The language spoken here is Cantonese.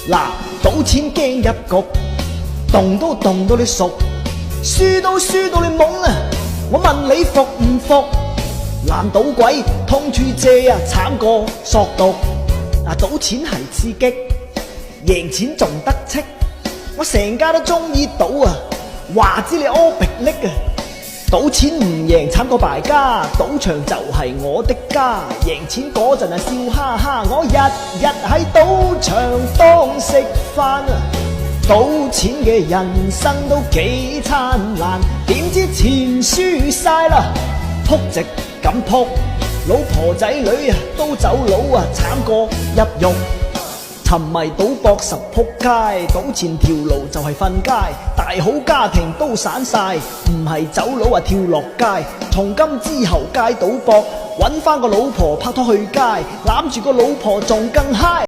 嗱，賭錢驚入局，動到你熟，輸到你懵啊！我問你服唔服？爛賭鬼通處借啊，慘過索毒。賭錢係刺激，贏錢仲得戚，我成家都中意賭啊！話知你屙鼻溺啊！賭錢唔贏慘過敗家，賭場就係我的家。贏錢嗰陣啊笑哈哈，我日日喺賭場當食飯啊！賭錢嘅人生都幾燦爛，點知錢輸晒啦，撲直咁撲，老婆仔女啊都走佬啊，慘過入獄。沉迷賭博實撲街，賭錢條路就係瞓街，大好家庭都散晒，唔係走佬啊跳落街。從今之後戒賭博，搵返個老婆拍拖去街，攬住個老婆仲更嗨。